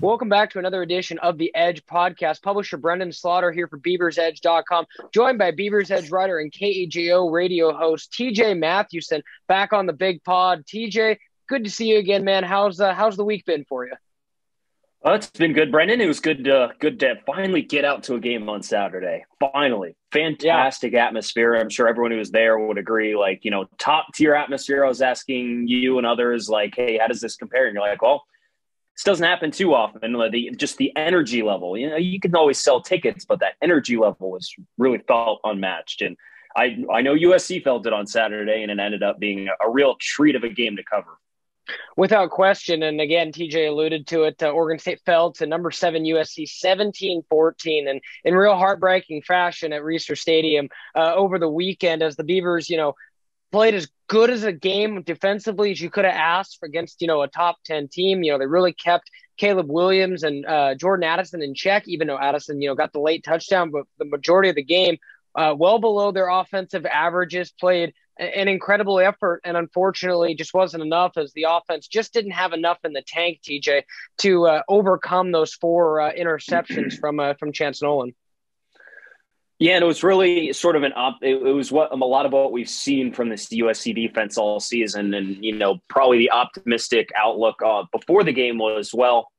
Welcome back to another edition of the Edge podcast. Publisher Brenden Slaughter here for BeaversEdge.com, joined by BeaversEdge writer and KEJO radio host TJ Mathewson, back on the big pod. TJ, good to see you again, man. How's the week been for you? It's been good, Brenden. It was good to finally get out to a game on Saturday. Finally. Fantastic atmosphere. I'm sure everyone who was there would agree. Top tier atmosphere. I was asking you and others, hey, how does this compare? And you're like, well, this doesn't happen too often. The energy level, you can always sell tickets, but that energy level was really felt unmatched. And I know USC felt it on Saturday, and it ended up being a real treat of a game to cover. Without question. And again, TJ alluded to it. Oregon State fell to number 7 USC 17-14, and in real heartbreaking fashion at Reser Stadium over the weekend, as the Beavers, played as good as a game defensively as you could have asked for against, a top 10 team. They really kept Caleb Williams and Jordan Addison in check, even though Addison, got the late touchdown, but the majority of the game well below their offensive averages, played an incredible effort, and unfortunately just wasn't enough, as the offense just didn't have enough in the tank, TJ, to overcome those 4 interceptions from Chance Nolan. Yeah, and it was really sort of it was what a lot of what we've seen from this USC defense all season. And, probably the optimistic outlook before the game was, well,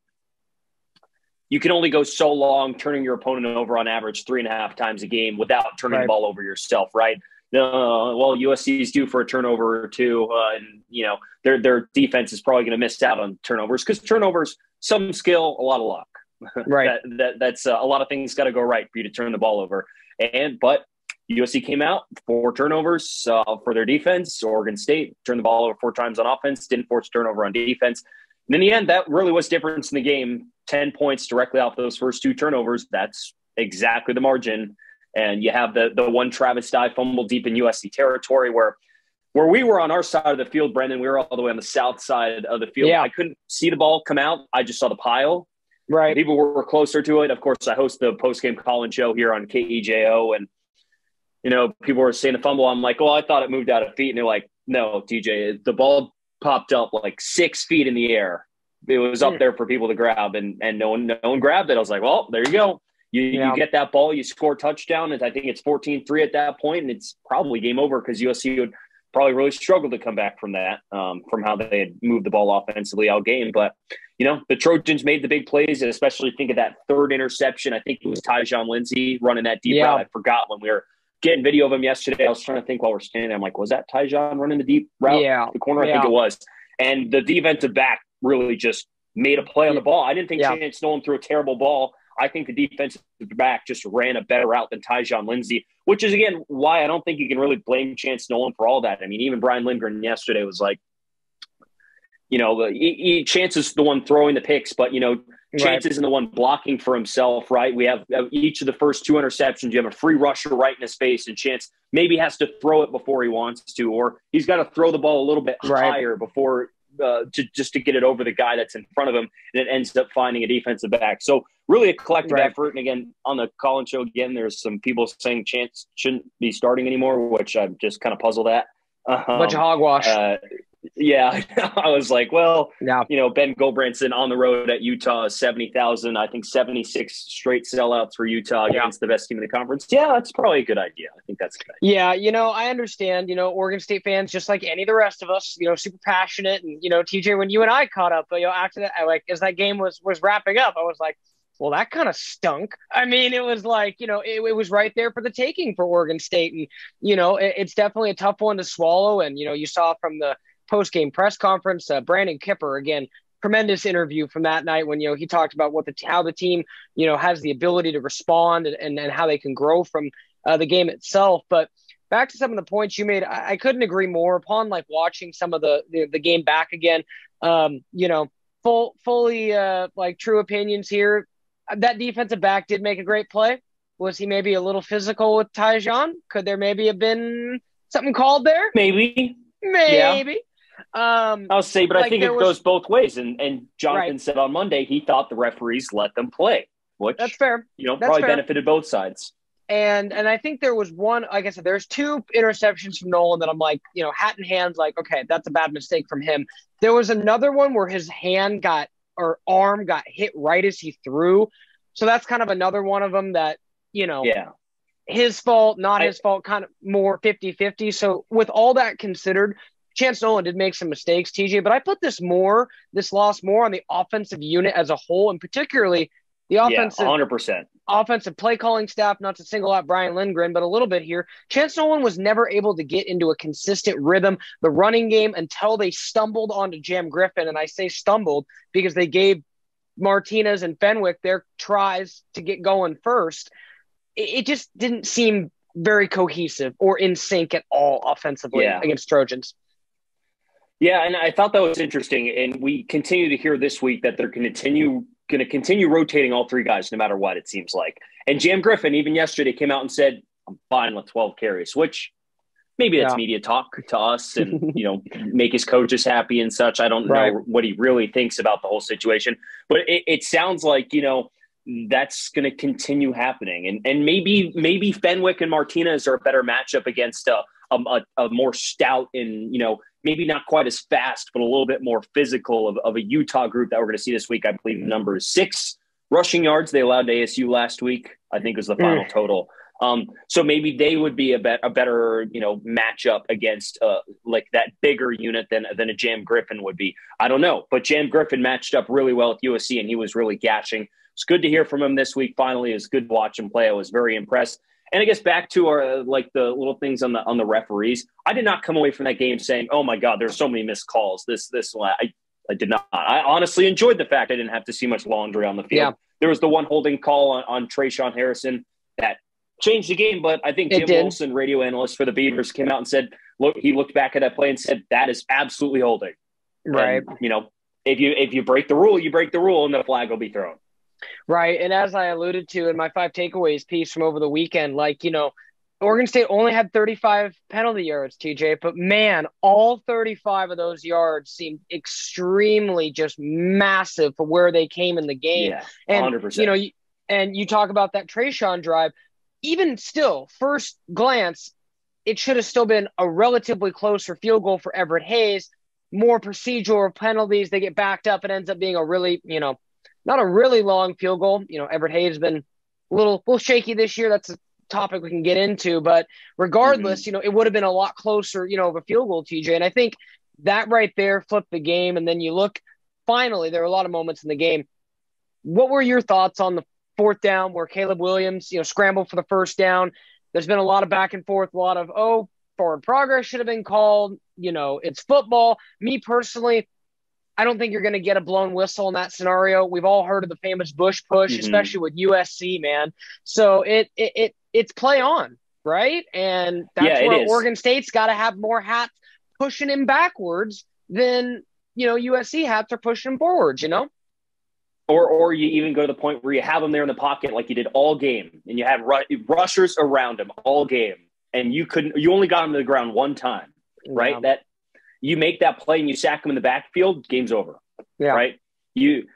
you can only go so long turning your opponent over on average 3.5 times a game without turning the ball over yourself, right? Well, USC is due for a turnover or two, and, their defense is probably going to miss out on turnovers, because turnovers, some skill, a lot of luck. Right. That's a lot of things got to go right for you to turn the ball over. But USC came out 4 turnovers for their defense. Oregon State turned the ball over 4 times on offense, didn't force turnover on defense. And in the end, that really was difference in the game. 10 points directly off those first 2 turnovers. That's exactly the margin. And you have the one Travis Dye fumble deep in USC territory where we were on our side of the field, Brenden. We were all the way on the south side of the field. Yeah. I couldn't see the ball come out. I just saw the pile. Right. People were closer to it. Of course, I host the post-game call-in show here on KEJO, and, people were saying the fumble. I'm like, well, I thought it moved out of feet. And they're like, no, TJ, the ball popped up 6 feet in the air. It was up there for people to grab, and no one grabbed it. I was like, well, there you go. You get that ball, you score touchdown, and I think it's 14-3 at that point, and it's probably game over, because USC would probably really struggle to come back from that, from how they had moved the ball offensively all game. But, the Trojans made the big plays, and especially think of that 3rd interception. I think it was Tyjon Lindsey running that deep route. I forgot when we were getting video of him yesterday. I was trying to think while we're standing there. I'm like, was that Tyjon running the deep route? Yeah. The corner? I think it was. And the defensive back really just made a play on the ball. I didn't think Chance Nolan threw a terrible ball. I think the defensive back just ran a better route than Tyjon Lindsey, which is, again, why I don't think you can really blame Chance Nolan for all that. I mean, even Brian Lindgren yesterday was like, Chance is the one throwing the picks, but, Chance isn't the one blocking for himself, right? We have each of the first 2 interceptions. You have a free rusher right in his face, and Chance maybe has to throw it before he wants to, or he's got to throw the ball a little bit higher before to get it over the guy that's in front of him, and it ends up finding a defensive back. So really a collective effort. And again, on the call-in show, there's some people saying Chance shouldn't be starting anymore, which I'm just kind of puzzled at. Bunch of hogwash. Yeah, I was like, well, Ben Gulbranson on the road at Utah, 70,000, I think 76 straight sellouts for Utah against the best team in the conference. Yeah, that's probably a good idea. I think that's a good idea. Yeah, I understand, Oregon State fans, just like any of the rest of us, super passionate. And, TJ, when you and I caught up, after that, as that game was wrapping up, I was like, well, that kind of stunk. I mean, it was like, it was right there for the taking for Oregon State. And, it's definitely a tough one to swallow. And, you saw from the post-game press conference, Brandon Kipper, again, tremendous interview from that night when, he talked about how the team, has the ability to respond and how they can grow from the game itself. But back to some of the points you made, I couldn't agree more. Upon watching some of the game back again, fully true opinions here. That defensive back did make a great play. Was he maybe a little physical with Tyjon? Could there maybe have been something called there? Maybe. Yeah. I'll say, but I think it goes both ways. And Jonathan said on Monday he thought the referees let them play, which that's fair. Probably benefited both sides. And I think there was one, like I said, there's 2 interceptions from Nolan that I'm like, hat in hand, okay, that's a bad mistake from him. There was another one where his hand got or arm got hit right as he threw. So that's kind of another one of them that, Yeah. his fault, not his fault, kind of more 50-50. So with all that considered, Chance Nolan did make some mistakes, TJ, but I put this loss more on the offensive unit as a whole, and particularly the 100%. Offensive play calling staff, not to single out Brian Lindgren, but a little bit here. Chance Nolan was never able to get into a consistent rhythm, the running game, until they stumbled onto Jam Griffin. And I say stumbled because they gave Martinez and Fenwick their tries to get going first. It just didn't seem very cohesive or in sync at all offensively against Trojans. Yeah, and I thought that was interesting. And we continue to hear this week that they're going to continue rotating all three guys no matter what, it seems like. And Jam Griffin, even yesterday, came out and said, I'm fine with 12 carries, which maybe that's media talk to us and, make his coaches happy and such. I don't know what he really thinks about the whole situation. But it sounds like, that's going to continue happening. And maybe Fenwick and Martinez are a better matchup against a more stout and, maybe not quite as fast, but a little bit more physical of a Utah group that we're going to see this week. I believe the number is 6 rushing yards they allowed to ASU last week, I think was the final total. So maybe they would be a better, matchup against like that bigger unit than a Jam Griffin would be. I don't know, but Jam Griffin matched up really well at USC and he was really gashing. It's good to hear from him this week. Finally, it's good to watch him play. I was very impressed. And I guess back to our the little things on the referees. I did not come away from that game saying, "Oh my God, there's so many missed calls." I did not. I honestly enjoyed the fact I didn't have to see much laundry on the field. Yeah. There was the one holding call on Trayshawn Harrison that changed the game, but I think Jim Wilson, radio analyst for the Beavers, came out and said, "Look," he looked back at that play and said, "That is absolutely holding." Right. And, if you break the rule, you break the rule, and the flag will be thrown. Right. And as I alluded to in my 5 takeaways piece from over the weekend, Oregon State only had 35 penalty yards, TJ, but man, all 35 of those yards seemed extremely just massive for where they came in the game. Yeah, and 100%. And you talk about that Trayshawn drive, even still, first glance, it should have still been a relatively closer field goal for Everett Hayes. More procedural penalties, they get backed up. It ends up being a really, not a really long field goal. Everett Hayes has been a little shaky this year. That's a topic we can get into. But regardless, it would have been a lot closer, of a field goal, TJ. And I think that right there flipped the game. And then you look, finally, there were a lot of moments in the game. What were your thoughts on the 4th down where Caleb Williams, scrambled for the 1st down? There's been a lot of back and forth, a lot of, forward progress should have been called. It's football. Me personally, I don't think you're going to get a blown whistle in that scenario. We've all heard of the famous Bush push, especially with USC, man. So it's play on, right? And that's where Oregon State's got to have more hats pushing him backwards than, USC hats are pushing him forwards, Or you even go to the point where you have him there in the pocket like you did all game, and you have rushers around him all game, and you only got him to the ground one time, right? Yeah. That you make that play and you sack him in the backfield, game's over. Yeah. Right. You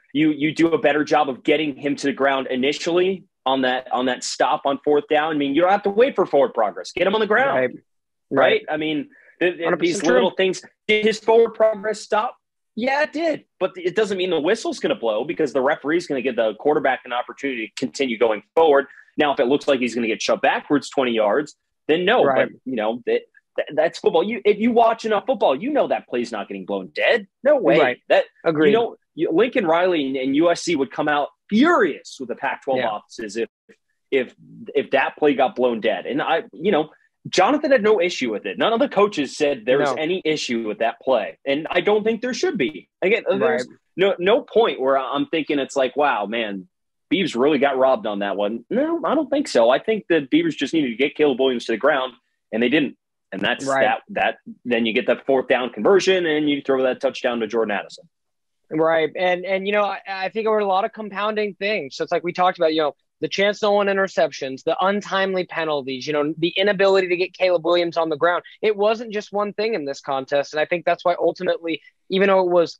do a better job of getting him to the ground initially on that stop on 4th down. I mean, you don't have to wait for forward progress. Get him on the ground. Right. I mean, these little things. Did his forward progress stop? Yeah, it did. But it doesn't mean the whistle's going to blow because the referee's going to give the quarterback an opportunity to continue going forward. Now, if it looks like he's going to get shoved backwards 20 yards, then no. Right. But, that's football. If you watch enough football, that play's not getting blown dead. No way. Right. Agreed. Lincoln Riley and USC would come out furious with the Pac-12 offices if that play got blown dead. And Jonathan had no issue with it. None of the coaches said there was any issue with that play, and I don't think there should be. Again, there's no point where I'm thinking it's like, wow, man, Beavs really got robbed on that one. No, I don't think so. I think the Beavers just needed to get Caleb Williams to the ground, and they didn't. And that's that. Then you get that 4th down conversion, and you throw that touchdown to Jordan Addison. Right, and I think there were a lot of compounding things. So it's like we talked about, the Chance Nolan interceptions, the untimely penalties, the inability to get Caleb Williams on the ground. It wasn't just one thing in this contest, and I think that's why ultimately, even though it was,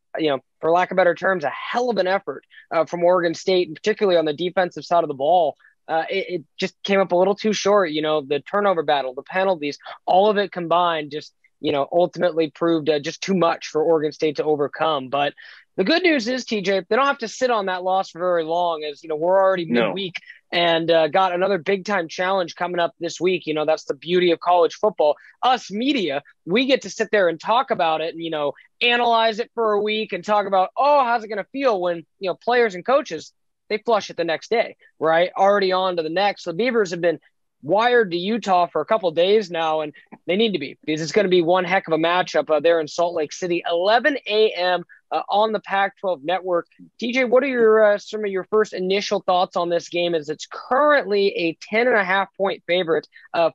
for lack of better terms, a hell of an effort from Oregon State, and particularly on the defensive side of the ball. It just came up a little too short, the turnover battle, the penalties, all of it combined just ultimately proved just too much for Oregon State to overcome. But the good news is, TJ, they don't have to sit on that loss for very long, as we're already midweek and got another big time challenge coming up this week. That's the beauty of college football. Us media, we get to sit there and talk about it and analyze it for a week and talk about, how's it going to feel when players and coaches, they flush it the next day, right? Already on to the next. The Beavers have been wired to Utah for a couple of days now, and they need to be, because it's going to be one heck of a matchup there in Salt Lake City, 11 a.m. On the Pac-12 network. TJ, what are some of your first initial thoughts on this game, as it's currently a 10.5-point favorite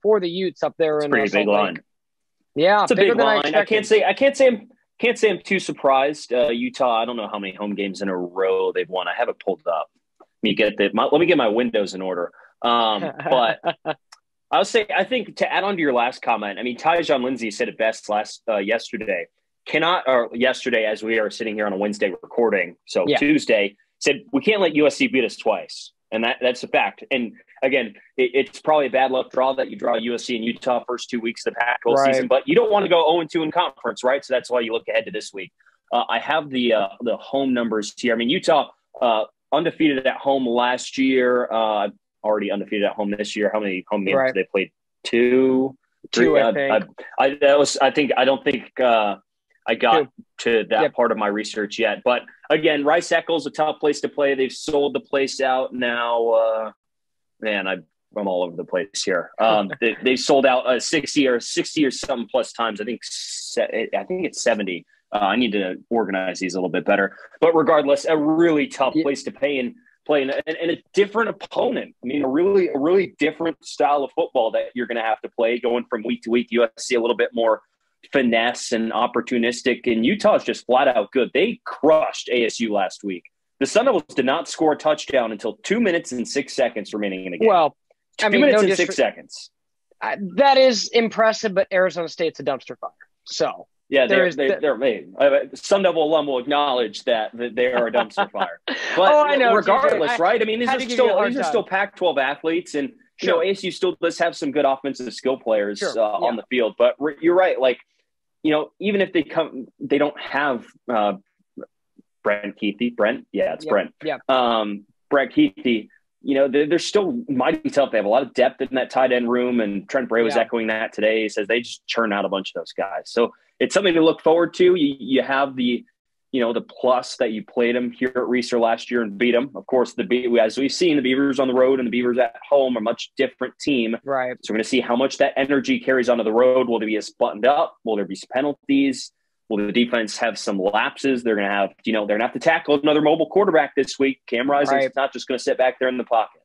for the Utes up there in pretty Salt big Lake. line. Yeah, it's a big line. I can't say I'm too surprised. Utah, I don't know how many home games in a row they've won. I have it pulled up. Let me get my windows in order. But I would say, I think, to add on to your last comment, I mean, Tyjon Lindsey said it best yesterday. Yesterday, as we are sitting here on a Wednesday recording, so Tuesday, said we can't let USC beat us twice, and that's a fact. And again, it's probably a bad luck draw that you draw USC and Utah first 2 weeks of the Pac-12 season, but you don't want to go 0-2 in conference, right? So that's why you look ahead to this week. I have the home numbers here. I mean, Utah undefeated at home last year. Already undefeated at home this year. How many home games have they played? Two, I think. I don't think I got to that part of my research yet. But again, Rice Eccles, a tough place to play. They've sold the place out now. I'm all over the place here. They sold out 60 or something plus times. I think it's 70. I need to organize these a little bit better. But regardless, a really tough place to play and a different opponent. I mean, a really different style of football that you're going to have to play going from week to week. USC a little bit more finesse and opportunistic, and Utah is just flat out good. They crushed ASU last week. The Sun Devils did not score a touchdown until 2 minutes and 6 seconds remaining in the game. Well, 2 minutes and 6 seconds. That is impressive, but Arizona State's a dumpster fire. So yeah, they're made. Sun Devil alum will acknowledge that they are a dumpster fire. But I know, regardless, TJ, right? I mean, these are still Pac-12 athletes, and ASU still does have some good offensive skill players on the field. But you're right, like. Even if they don't have Brent Keithy. Brent? Yeah, it's Brent. Yeah. Brent Keithy, they're still mighty tough. They have a lot of depth in that tight end room, and Trent Bray was echoing that today. He says they just churn out a bunch of those guys. So it's something to look forward to. You have the plus that you played them here at Reeser last year and beat them. Of course, as we've seen, the Beavers on the road and the Beavers at home are a much different team. Right. So we're going to see how much that energy carries onto the road. Will there be buttoned up? Will there be some penalties? Will the defense have some lapses? They're going to have, they're going to have to tackle another mobile quarterback this week. Cam Rising's not just going to sit back there in the pocket.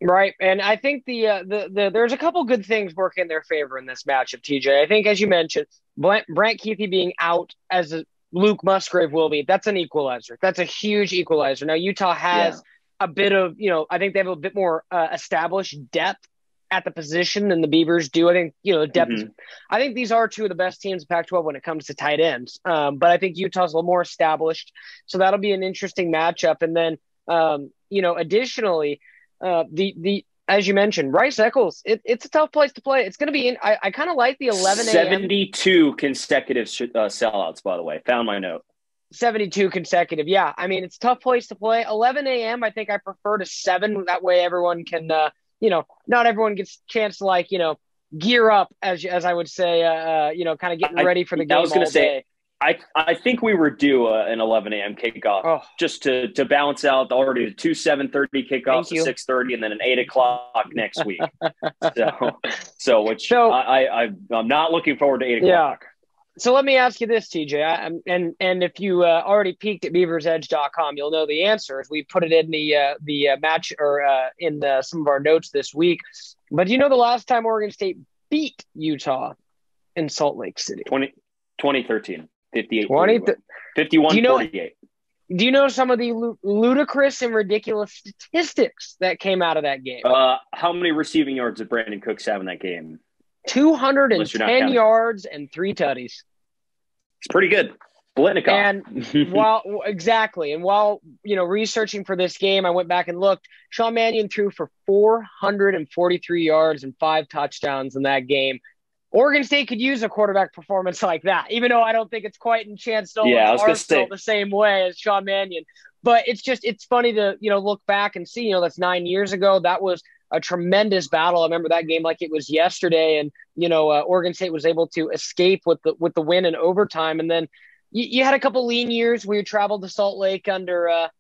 Right. And I think there's a couple good things working in their favor in this matchup, TJ. I think, as you mentioned, Brent Keithy being out as Luke Musgrave will be. That's an equalizer. That's a huge equalizer. Now, Utah has a bit of, I think they have a bit more established depth at the position than the Beavers do. I think, depth. Mm-hmm. I think these are two of the best teams in Pac-12 when it comes to tight ends. But I think Utah's a little more established. So that'll be an interesting matchup. And then, additionally, as you mentioned, Rice Eccles, it's a tough place to play. It's going to be I kind of like the 11 a.m. 72 consecutive sellouts, by the way. Found my note. 72 consecutive. Yeah. I mean, it's a tough place to play. 11 a.m. I think I prefer to 7. That way everyone can, not everyone gets a chance to gear up, as I would say, kind of getting ready for the game. I was going to say, I think we were due an 11 a.m. kickoff just to balance out already the 2 7:30 kickoffs at 6:30 and then an 8 o'clock next week. I'm not looking forward to 8 o'clock. Yeah. So let me ask you this, TJ, and if you already peeked at BeaversEdge.com, you'll know the answer as we put it in the match or in some of our notes this week. But do you know the last time Oregon State beat Utah in Salt Lake City? 2013. 58, 51-48. Do you know some of the ludicrous and ridiculous statistics that came out of that game? How many receiving yards did Brandon Cooks have in that game? 210 yards and 3 tutties. It's pretty good. Blitnikoff. And while researching for this game, I went back and looked. Sean Mannion threw for 443 yards and 5 touchdowns in that game. Oregon State could use a quarterback performance like that, even though I don't think it's quite in Chance Yeah, Nolan's I was gonna arsenal say. the same way as Sean Mannion. But it's funny to, look back and see, that's 9 years ago. That was a tremendous battle. I remember that game like it was yesterday. And, Oregon State was able to escape with the win in overtime. And then you had a couple lean years where you traveled to Salt Lake under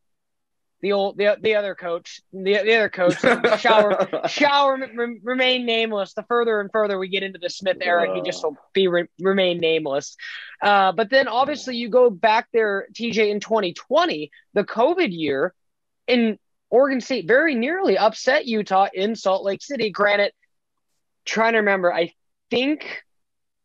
the other coach, the other coach, shall remain nameless. The further and further we get into the Smith era, he just will remain nameless. But then obviously you go back there, TJ, in 2020, the COVID year, and Oregon State very nearly upset Utah in Salt Lake City. Granted, trying to remember, I think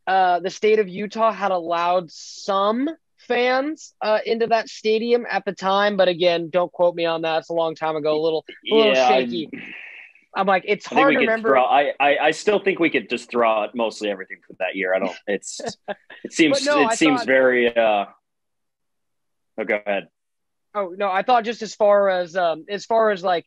the state of Utah had allowed some fans into that stadium at the time, but again, don't quote me on that. It's a long time ago. A little shaky. I'm like, it's hard to remember. I still think we could just throw out mostly everything from that year. It seems very. Oh, go ahead. Oh no, I thought just as far as like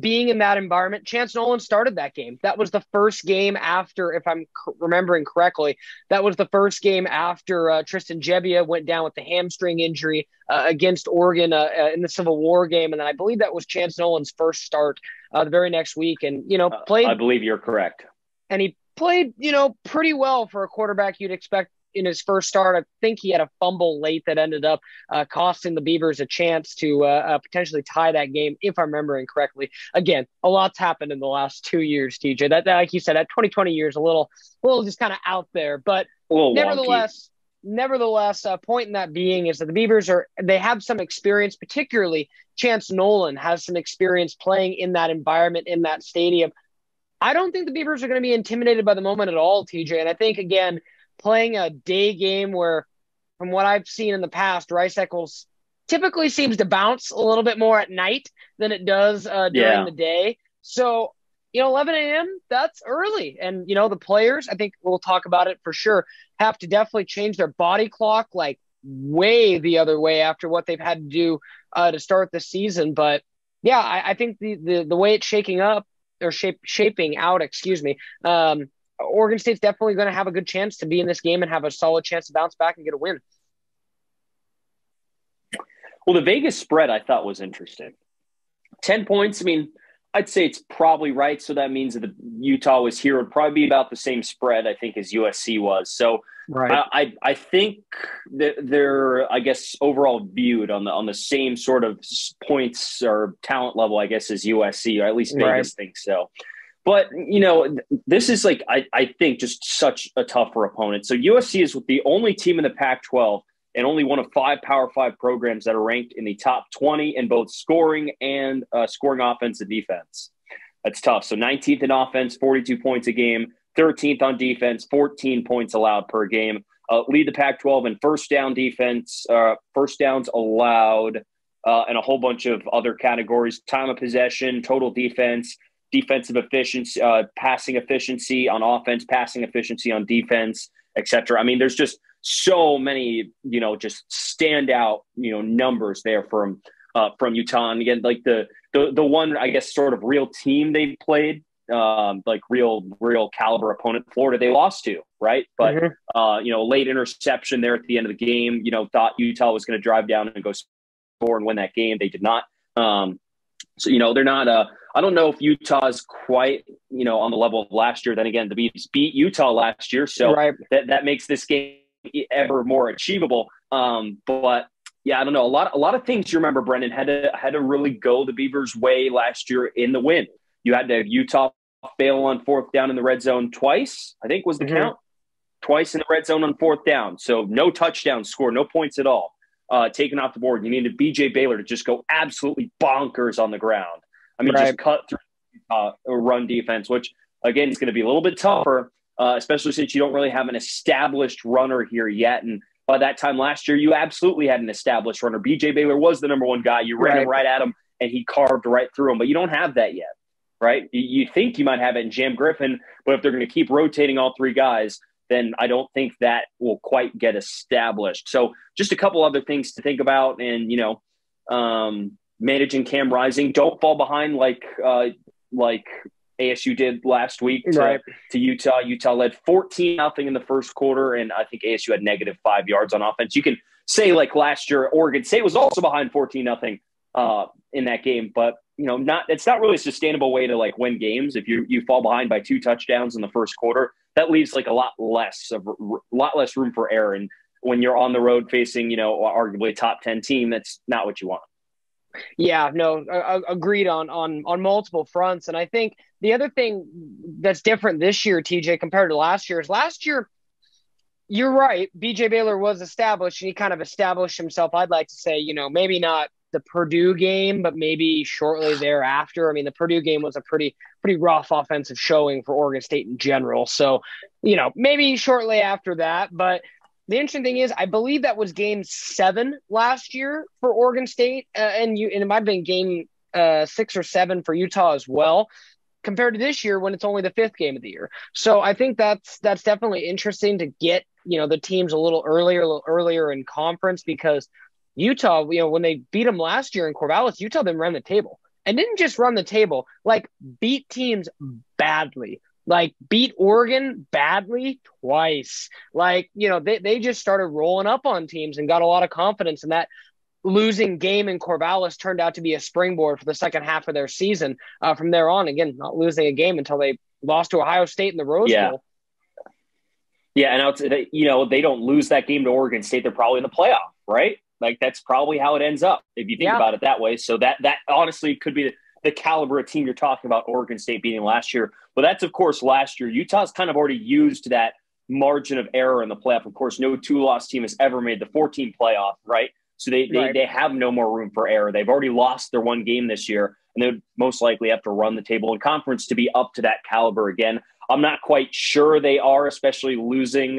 being in that environment, Chance Nolan started that game. That was the first game after, if I'm remembering correctly, that was the first game after Tristan Gebbia went down with the hamstring injury against Oregon in the Civil War game. And then I believe that was Chance Nolan's first start the very next week. And, played. I believe you're correct. And he played, pretty well for a quarterback you'd expect in his first start. I think he had a fumble late that ended up costing the Beavers a chance to potentially tie that game, if I'm remembering correctly. Again, a lot's happened in the last 2 years, TJ. That like you said, that 2020 year is a little just kind of out there. But nevertheless, point in that being is that the Beavers they have some experience, particularly Chance Nolan has some experience playing in that environment, in that stadium. I don't think the Beavers are going to be intimidated by the moment at all, TJ. And I think, again, playing a day game where, from what I've seen in the past, Rice Eccles typically seems to bounce a little bit more at night than it does during the day. So, 11 a.m., that's early. And, the players, I think we'll talk about it for sure, have to definitely change their body clock like way the other way after what they've had to do to start the season. But, yeah, I think the way it's shaping out, Oregon State's definitely going to have a good chance to be in this game and have a solid chance to bounce back and get a win. Well, the Vegas spread I thought was interesting. 10 points. I mean, I'd say it's probably right. So that means that the Utah was here would probably be about the same spread, I think, as USC was. So right. I think that they're, I guess, overall viewed on the same sort of points or talent level, I guess, as USC, or at least Vegas thinks so. But, this is I think just such a tougher opponent. So USC is the only team in the Pac-12 and only one of 5 Power 5 programs that are ranked in the top 20 in both scoring and scoring offense and defense. That's tough. So 19th in offense, 42 points a game, 13th on defense, 14 points allowed per game. Lead the Pac-12 in first down defense, first downs allowed, and a whole bunch of other categories: time of possession, total defense, defensive efficiency, passing efficiency on offense, passing efficiency on defense, etc. I mean, there's just so many, just standout, numbers there from Utah. And again, like the one, I guess, sort of real team they played, like real caliber opponent, Florida, they lost to, right? But, late interception there at the end of the game, thought Utah was going to drive down and go score and win that game. They did not. So, they're not I don't know if Utah is quite, on the level of last year. Then again, the Beavs beat Utah last year. So that makes this game ever more achievable. But yeah, I don't know. A lot of things you remember, Brenden, had to really go the Beavers' way last year in the win. You had to have Utah fail on fourth down in the red zone twice, I think was the count. Twice in the red zone on fourth down. So no touchdowns scored, no points at all taken off the board. You needed BJ Baylor to just go absolutely bonkers on the ground. I mean, just cut through a run defense, which, again, is going to be a little bit tougher, especially since you don't really have an established runner here yet. And by that time last year, you absolutely had an established runner. BJ Baylor was the number one guy. You ran him right at him, and he carved right through him. But you don't have that yet, right? You think you might have it in Jam Griffin, but if they're going to keep rotating all 3 guys, then I don't think that will quite get established. So just a couple other things to think about. And, managing Cam Rising. Don't fall behind like ASU did last week Right. to Utah. Utah led 14-0 in the first quarter, and I think ASU had -5 yards on offense. You can say like last year, Oregon State was also behind 14-0 in that game, but it's not really a sustainable way to like win games. If you fall behind by 2 touchdowns in the first quarter, that leaves like a lot less room for error. And when you're on the road facing, arguably a top 10 team, that's not what you want. Yeah, no, agreed on multiple fronts. And I think the other thing that's different this year, TJ, compared to last year, is last year, you're right, BJ Baylor was established, and he kind of established himself, I'd like to say, maybe not the Purdue game, but maybe shortly thereafter. I mean, the Purdue game was a pretty rough offensive showing for Oregon State in general. So, maybe shortly after that. But the interesting thing is, I believe that was game 7 last year for Oregon State, and it might have been game 6 or 7 for Utah as well, compared to this year when it's only the 5th game of the year. So I think that's definitely interesting to get the teams a little earlier in conference, because Utah, when they beat them last year in Corvallis, Utah then ran the table, and didn't just run the table, like beat teams badly. Like beat Oregon badly twice. Like, they just started rolling up on teams and got a lot of confidence. And that losing game in Corvallis turned out to be a springboard for the second half of their season. From there on, again, not losing a game until they lost to Ohio State in the Rose Bowl. Yeah, and they don't lose that game to Oregon State, they're probably in the playoff, right? Like that's probably how it ends up if you think about it that way. So that honestly could be the caliber of team you're talking about, Oregon State beating last year. But that's, of course, last year. Utah's kind of already used that margin of error in the playoff. Of course, no 2-loss team has ever made the 14 playoff, right? So they have no more room for error. They've already lost their one game this year, and they would most likely have to run the table in conference to be up to that caliber again. I'm not quite sure they are, especially losing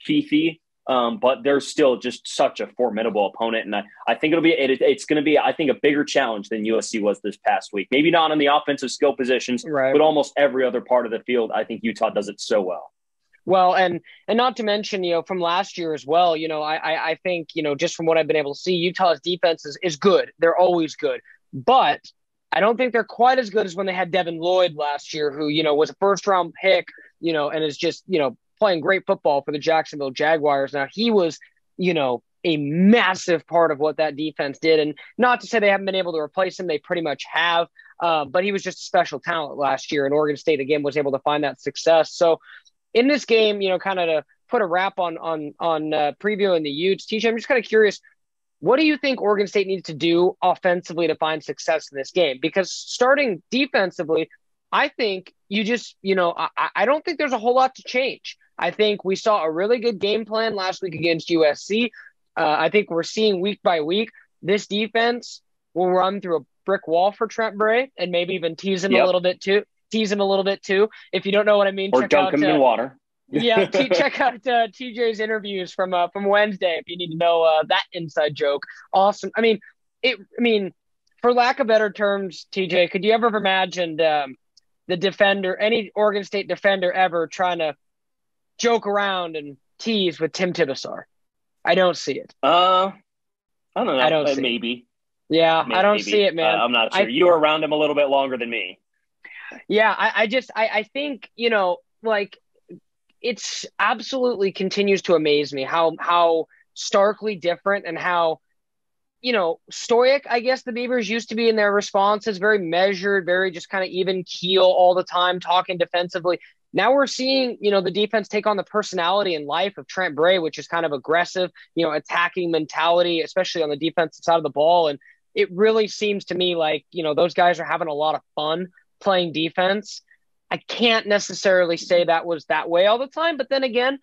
Fifi. But they're still just such a formidable opponent. And I think it's going to be, I think, a bigger challenge than USC was this past week. Maybe not on the offensive skill positions, but almost every other part of the field. I think Utah does it so well. Well, and not to mention, from last year as well, I think, just from what I've been able to see, Utah's defense is good. They're always good. But I don't think they're quite as good as when they had Devin Lloyd last year, who, was a first-round pick, and is just, playing great football for the Jacksonville Jaguars. Now, he was, a massive part of what that defense did. And not to say they haven't been able to replace him. They pretty much have. But he was just a special talent last year. And Oregon State, again, was able to find that success. So in this game, kind of to put a wrap on previewing the Utes, TJ, I'm just kind of curious, what do you think Oregon State needs to do offensively to find success in this game? Because starting defensively, I think you just, I don't think there's a whole lot to change. I think we saw a really good game plan last week against USC. I think we're seeing week by week, this defense will run through a brick wall for Trent Bray and maybe even tease him a little bit too. If you don't know what I mean, or dunk him in water. Yeah, check out TJ's interviews from Wednesday if you need to know that inside joke. Awesome. I mean, for lack of better terms, TJ, could you ever have imagined the defender, any Oregon State defender ever trying to joke around and tease with Tim Tibesar? I don't see it. I don't know. I don't see maybe. It. Yeah, maybe. I don't see it, man. I'm not sure. You were around him a little bit longer than me. Yeah, I think, like, it's absolutely continues to amaze me how starkly different and how, stoic, I guess, the Beavers used to be in their responses, very measured, very just kind of even keel all the time, talking defensively. Now we're seeing, the defense take on the personality and life of Trent Bray, which is kind of aggressive, attacking mentality, especially on the defensive side of the ball. And it really seems to me like, those guys are having a lot of fun playing defense. I can't necessarily say that was that way all the time, but then again,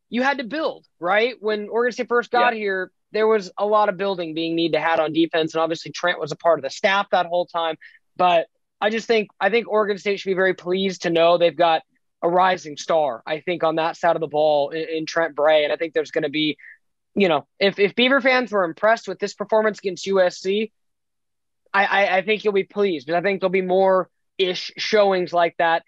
you had to build, right? When Oregon State first got here, there was a lot of building being needed to have on defense. And obviously Trent was a part of the staff that whole time. But I think Oregon State should be very pleased to know they've got a rising star, I think, on that side of the ball in Trent Bray. And I think there's going to be, if Beaver fans were impressed with this performance against USC, I think you'll be pleased. But I think there'll be more-ish showings like that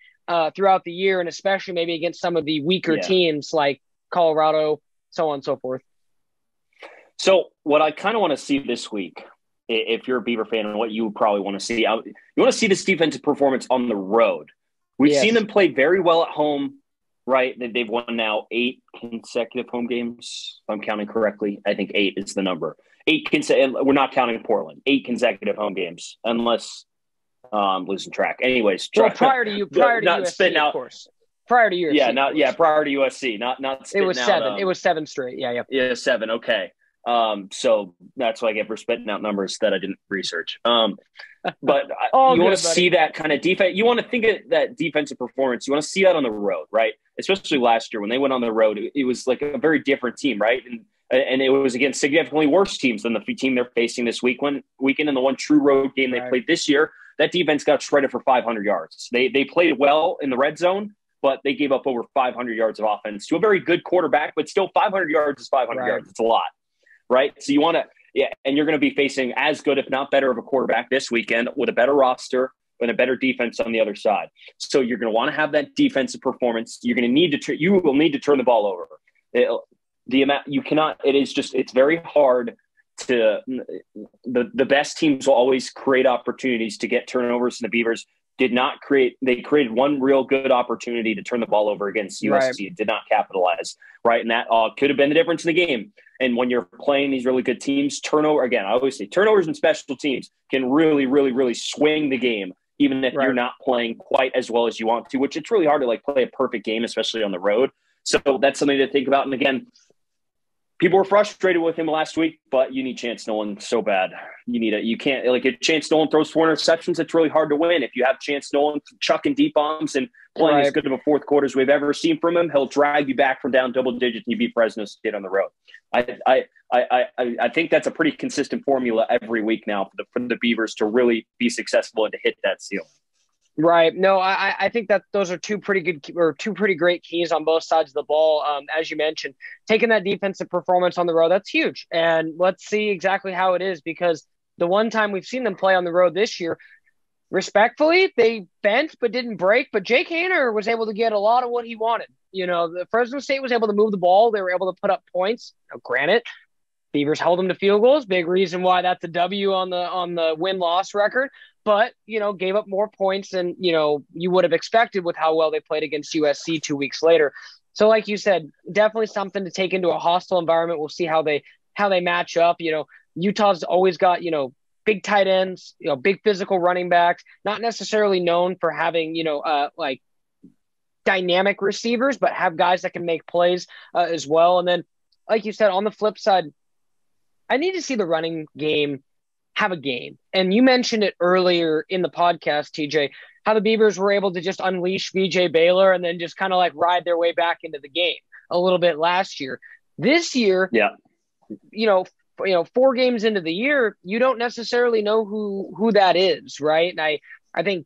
throughout the year, and especially maybe against some of the weaker teams like Colorado, so on and so forth. So what I kind of want to see this week, if you're a Beaver fan, and what you probably want to see, you want to see this defensive performance on the road. We've seen them play very well at home, right? They've won now 8 consecutive home games, if I'm counting correctly. I think 8 is the number. We're not counting Portland. 8 consecutive home games, unless losing track. Anyways, prior to USC, of course. Prior to USC. Prior to USC. Not it was 7. It was 7 straight. Yeah, 7. Okay. So that's what I get for spitting out numbers that I didn't research. But you want to see that kind of defense. You want to think of that defensive performance. You want to see that on the road, right? Especially last year when they went on the road, it was like a very different team, right? And it was against significantly worse teams than the team they're facing this weekend. And the one true road game they played this year, that defense got shredded for 500 yards. They played well in the red zone, but they gave up over 500 yards of offense to a very good quarterback. But still, 500 yards is 500 yards. It's a lot, right? So you want to. Yeah, and you're going to be facing as good, if not better, of a quarterback this weekend with a better roster and a better defense on the other side. So you're going to want to have that defensive performance. You're going to need to. You will need to turn the ball over. It's very hard to. The best teams will always create opportunities to get turnovers, and the Beavers did not create. They created one real good opportunity to turn the ball over against USC. Did not capitalize, right? And that could have been the difference in the game. And when you're playing these really good teams, I always say turnovers and special teams can really, really, really swing the game, even if you're not playing quite as well as you want to, which it's really hard to play a perfect game, especially on the road. So that's something to think about. And again, people were frustrated with him last week, but you need Chance Nolan so bad. You can't if Chance Nolan throws 4 interceptions, it's really hard to win. If you have Chance Nolan chucking deep bombs and playing as good of a fourth quarter as we've ever seen from him, he'll drag you back from down double digits and you beat Fresno State on the road. I think that's a pretty consistent formula every week now for the Beavers to really be successful and to hit that ceiling. Right. No, I think that those are two pretty great keys on both sides of the ball. As you mentioned, taking that defensive performance on the road, that's huge. And let's see exactly how it is, because the one time we've seen them play on the road this year, respectfully, they bent but didn't break. But Jake Haener was able to get a lot of what he wanted. The Fresno State was able to move the ball. They were able to put up points. Now, granted, Beavers held them to field goals. Big reason why that's a W on the win-loss record. But, gave up more points than, you would have expected with how well they played against USC 2 weeks later. So like you said, definitely something to take into a hostile environment. We'll see how they match up. Utah's always got, big tight ends, big physical running backs, not necessarily known for having, dynamic receivers, but have guys that can make plays as well. And then, like you said, on the flip side, I need to see the running game have a game. And you mentioned it earlier in the podcast, TJ, how the Beavers were able to just unleash BJ Baylor and then just kind of ride their way back into the game a little bit last year. This year, 4 games into the year, you don't necessarily know who that is, right? And I think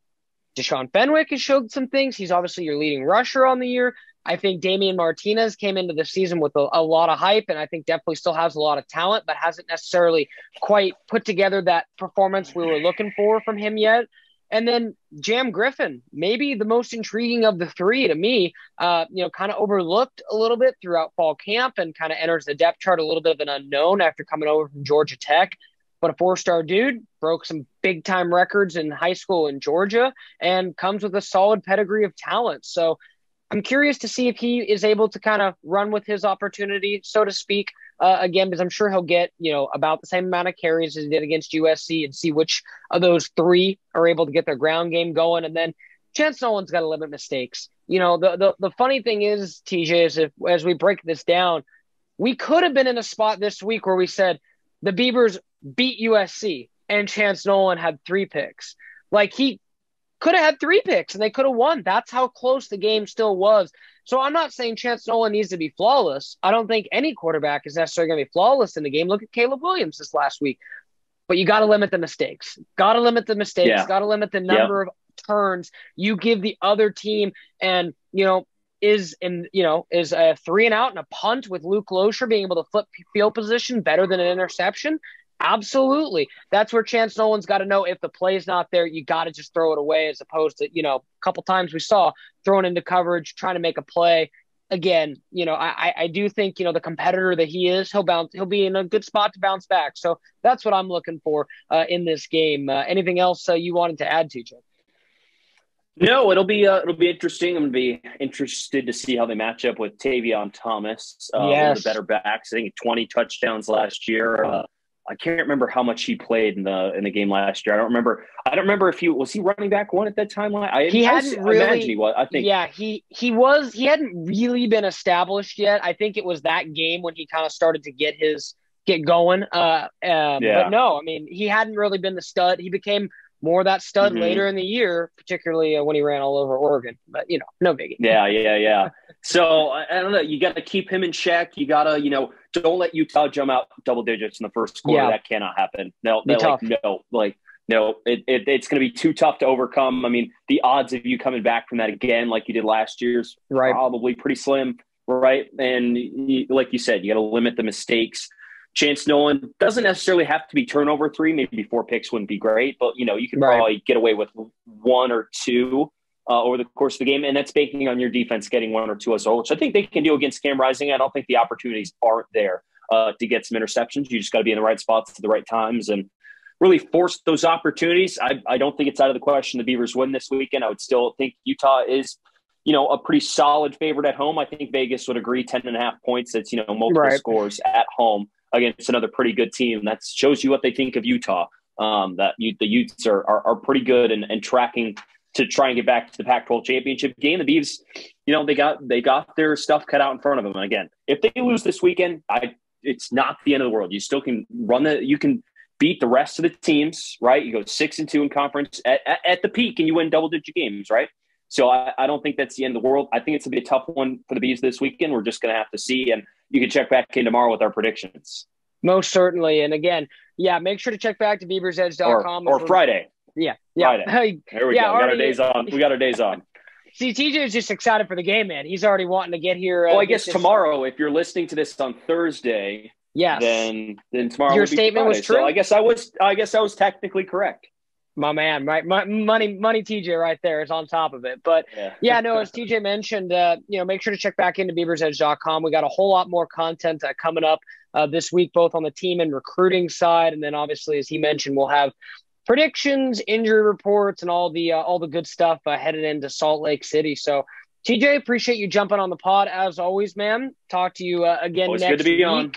Deshaun Fenwick has showed some things. He's obviously your leading rusher on the year. I think Damian Martinez came into the season with a lot of hype, and I think definitely still has a lot of talent, but hasn't necessarily quite put together that performance we were looking for from him yet. And then Jam Griffin, maybe the most intriguing of the 3 to me, kind of overlooked a little bit throughout fall camp and kind of enters the depth chart a little bit of an unknown after coming over from Georgia Tech. But a 4-star dude, broke some big-time records in high school in Georgia and comes with a solid pedigree of talent. So I'm curious to see if he is able to kind of run with his opportunity, so to speak, again, because I'm sure he'll get, about the same amount of carries as he did against USC, and see which of those 3 are able to get their ground game going. And then Chance Nolan's got to limit mistakes. The funny thing is, TJ, is as we break this down, we could have been in a spot this week where we said the Beavers beat USC and Chance Nolan had 3 picks. He could have had 3 picks and they could have won. That's how close the game still was. So I'm not saying Chance Nolan needs to be flawless. I don't think any quarterback is necessarily going to be flawless in the game. Look at Caleb Williams this last week. But you got to lit the mistakes. Got to limit the mistakes. Yeah. Got to limit the number of turns you give the other team. And, is a 3 and out and a punt with Luke Loescher being able to flip field position better than an interception? Absolutely. That's where Chance Nolan's got to know if the play's not there, you got to just throw it away, as opposed to, a couple times we saw throwing into coverage, trying to make a play. Again, I do think, the competitor that he is, he'll be in a good spot to bounce back. So that's what I'm looking for in this game. Anything else you wanted to add, TJ? No, it'll be interesting. I'm going to be interested to see how they match up with Tavion Thomas, one of the Yes. better backs. I think 20 touchdowns last year. I can't remember how much he played in the game last year. I don't remember if he was running back one at that time. He hadn't really. Imagine he was. I think. Yeah, he was. He hadn't really been established yet. I think it was that game when he kind of started to get going. But no, I mean, he hadn't really been the stud. He became more that stud later in the year, particularly when he ran all over Oregon. But no biggie. Yeah. So I don't know. You got to keep him in check. You got to, don't let Utah jump out double digits in the first quarter. Yeah. That cannot happen. No, it's going to be too tough to overcome. I mean, the odds of you coming back from that again, like you did last year, is probably pretty slim, right? And like you said, you got to limit the mistakes. Chance Nolan doesn't necessarily have to be turnover 3. Maybe 4 picks wouldn't be great, but you can probably get away with 1 or 2 over the course of the game, and that's banking on your defense getting 1 or 2 as well, which I think they can do against Cam Rising. I don't think the opportunities aren't there to get some interceptions. You just got to be in the right spots at the right times and really force those opportunities. I don't think it's out of the question the Beavers win this weekend. I would still think Utah is a pretty solid favorite at home. I think Vegas would agree 10.5 points. That's multiple scores at home against another pretty good team. That shows you what they think of Utah. The Utes are pretty good and tracking to try and get back to the Pac-12 championship game. The Beavs, they got their stuff cut out in front of them. And again, if they lose this weekend, it's not the end of the world. You still can you can beat the rest of the teams, right? You go 6-2 in conference at the peak, and you win double-digit games, right? So I don't think that's the end of the world. I think it's going to be a tough one for the Beavs this weekend. We're just going to have to see, and you can check back in tomorrow with our predictions. Most certainly. And again, make sure to check back to BeaversEdge.com. Or Friday. Yeah. Friday. Here we go. We got our days on. We got our days on. See, TJ is just excited for the game, man. He's already wanting to get here. I guess tomorrow, if you're listening to this on Thursday, then tomorrow your would be statement Friday. was true. So I guess I was technically correct. My man, right? Money TJ right there is on top of it. But as TJ mentioned, make sure to check back into BeaversEdge.com. We got a whole lot more content coming up this week, both on the team and recruiting side. And then obviously, as he mentioned, we'll have predictions, injury reports, and all the good stuff headed into Salt Lake City. So TJ, appreciate you jumping on the pod as always, man. Talk to you again always next good to be week. on.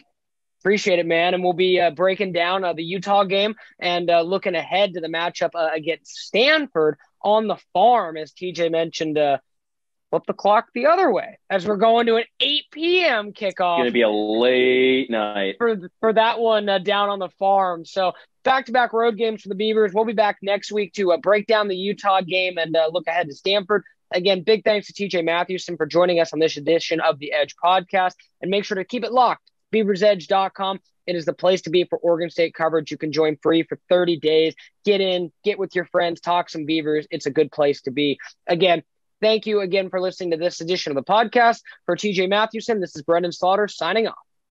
Appreciate it, man. And we'll be breaking down the Utah game and looking ahead to the matchup against Stanford on the farm, as TJ mentioned. Flip the clock the other way as we're going to an 8 p.m. kickoff. It's going to be a late night for that one down on the farm. So back-to-back road games for the Beavers. We'll be back next week to break down the Utah game and look ahead to Stanford. Again, big thanks to TJ Mathewson for joining us on this edition of the Edge podcast. And make sure to keep it locked. BeaversEdge.com. It is the place to be for Oregon State coverage. You can join free for 30 days. Get in, get with your friends, talk some Beavers. It's a good place to be. Again, thank you again for listening to this edition of the podcast. For TJ Mathewson, this is Brenden Slaughter signing off.